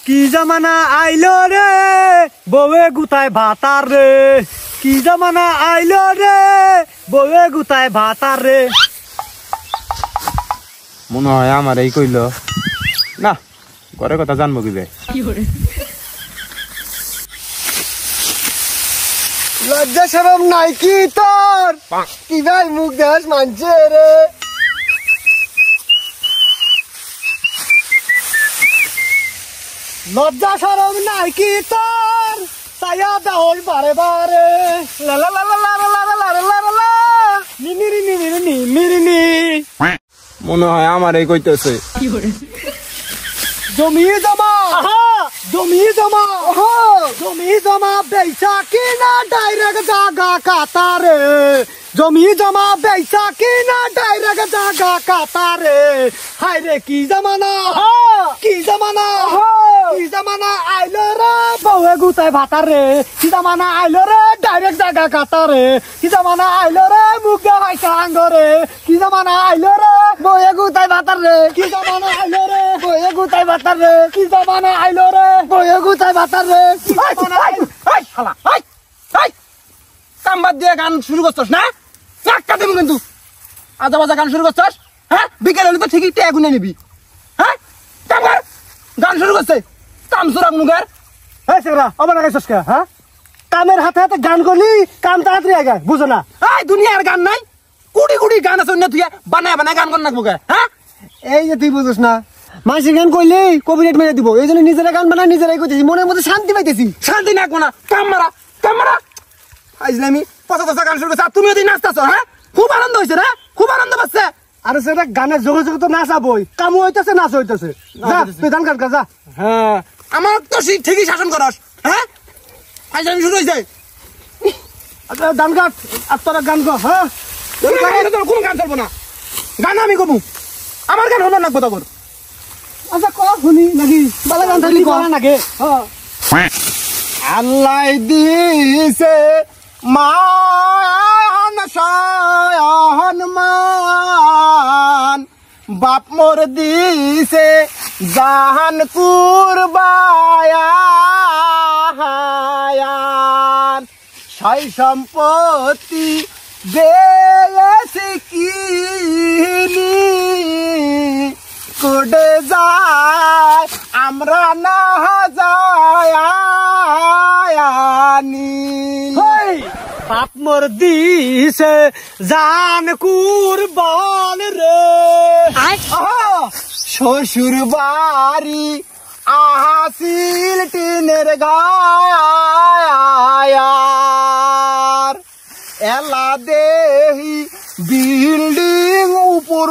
কি জামানা আইলো রে বউয়ে গুতায় ভাতার রে কি জামানা আইলো রে বউয়ে গুতায় ভাতার রে মনে হয় আমার এই কইল না ঘরের কথা জানবো কি যায় লজ্জা শরম নাই কি তোর কি ভাই মুখ দেশ মানছে রে লজ্জা শরম নাই কি তোর তাইয়া দেহল বারে বারে লা লা লা লা লা লা লা লা লা লা নি নি নি নি নি নি নি নি মনে হয় আমার এই কইতেছে জমি জমা জমি জমা জমি জমা বেচা কিনা ডাইরেক্ট জাগা কাতারে জমি জমা বেচা কিনা ডাইরেক্ট জাগা কাতারে হায় রে কি জামানা কি জামানা কি জামানা আইলো রে বউয়ে গুতায় ভাতারে কি জামানা আইলো রে ডাইরেক্ট জাগা কাতারে কি জামানা আইলো রে মুখ দেখাইছে আঙ্গরে কি জামানা আইলো রে বউয়ে গুতায় ভাতারে কি জামানা আইলো রে বউয়ে গুতায় ভাতারে কি জামানা আইলো রে বউয়ে গুতায় ভাতারে শালা কাম বাদ দিয়ে গান শুরু করছস না চাক্কা দেবো কিন্তু আজা বাজা গান শুরু করছস হ্যাঁ বিকেল হলে তো ঠিকই টেয়া গুনে নিবি হ্যাঁ কাম কর গান শুরু করছে কাম সুরাম নুগার হ্যাঁ সেরা আমার আগে সস্কা হ্যাঁ কামের হাতে হাতে গান করলি কাম তাড়াতাড়ি আগে বুঝো না এই দুনিয়ার গান নাই কুড়ি কুড়ি গান আছে অন্য তুই বানায় বানায় গান কর না বুকে হ্যাঁ এই যে তুই বুঝোস না মাসি গান কইলে কপিরাইট মেরে দিব এই জন্য নিজেরা গান বানায় নিজেরাই করতেছি মনের মধ্যে শান্তি পাইতেছি শান্তি নাকবো না কাম মারা আইজলামি পচা পচা গান শুরু করছে তুমি ওদিন নাচতেছ হ্যাঁ খুব আনন্দ হয়েছে না খুব আনন্দ পাচ্ছে আর সেটা গানের যোগে যোগে তো নাচাবই কামও হইতেছে নাচ হইতেছে যা তুই গান কাট যা হ্যাঁ আমার তো ঠিকই শাসন করস হ্যাঁ আইজলামি শুরু হয়েছে আচ্ছা গান কাট আর তোরা গান কর হ্যাঁ কোন গান চলবো না গান আমি কমু আমার গান হলো নাকবো তখন আচ্ছা ক শুনি নাকি বালা গান থাকলে করা নাকি আল্লাহ দিছে মান মান বাপ মোর দিছে জাহান কুরবায়ান সাই সম্পত্তি দেয়েছে কিনি কোডে যায় আমরা না যায়ানি বাপ মোর দিছে জান কুরবান রে শ্বশুর বাড়ি আহিল টিনের গায়ার এলা দেহি বিল্ডিং উপর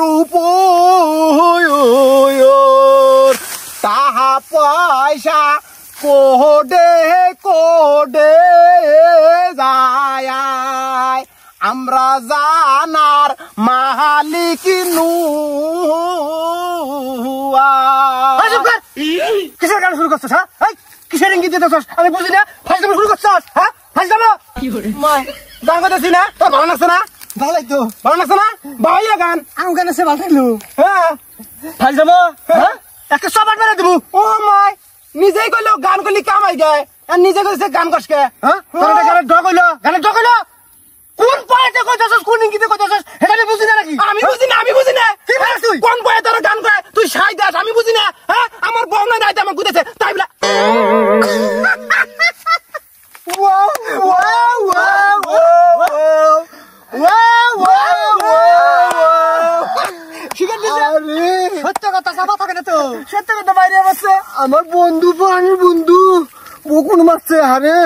তাহা পয়সা কোডে কোডে যায় আমরা জানার মালিক কিসের গান শুরু করছিস হ্যাঁ কিসের ইঙ্গিত দিতেছিস আমি বুঝি না ফাইজলাম শুরু করছিস হ্যাঁ ফাইজলাম গান করতেছি না তোর ভালো লাগছে না ভালোই তো ভালো লাগছে না ভাইয়া গান আমি গান আছে ভালো থাকলো হ্যাঁ ফাইজলাম হ্যাঁ একটা সবার মেরে দেবো ও মাই নিজেই কইলো গান করলি কামাই দেয় আর নিজে কইছে গান কসকে হ্যাঁ গানের ডগ হইলো কোন পয়েতে কইতাছস কোন ইঙ্গিতে কইতাছস এটা আমি বুঝি না নাকি আমি বুঝি না কি বলিস তুই কোন বয়ে তোর গান করে তুই সাই দাস আমি বুঝি না হ্যাঁ আমার বউ না রাইতে আমার গুতেছে তাই বলে সত্য কথা সাবা থাকে না তো সত্য কথা বাইরে আসছে আমার বন্ধু প্রাণের বন্ধু ও কোন মারছে আরে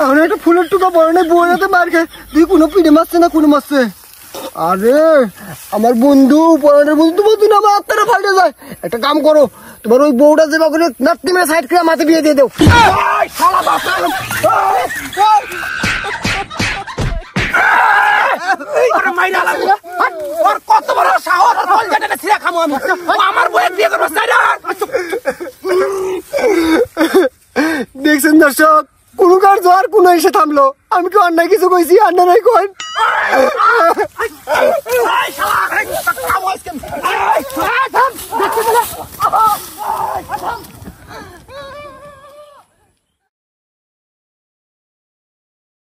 আমি একটা ফুলের টুকা বড় নেই বইতে মার খেয়ে তুই কোনো পিঠে মারছে না কোনো মারছে আরে আমার বন্ধু পরানের বন্ধু না আমার আত্মারা ফাল্টে যায় একটা কাম করো তোমার ওই বউটা যে বাবুরে নাতি মেরে সাইড করে মাথা বিয়ে দিয়ে দেও কত বড় সাহস খামো আমি আমার বইয়ের বিয়ে করবো দেখছেন দর্শক কোন কার্য আর কোন এসে থামলো আমি কি অন্যায় কিছু কইছি অন্যায় কই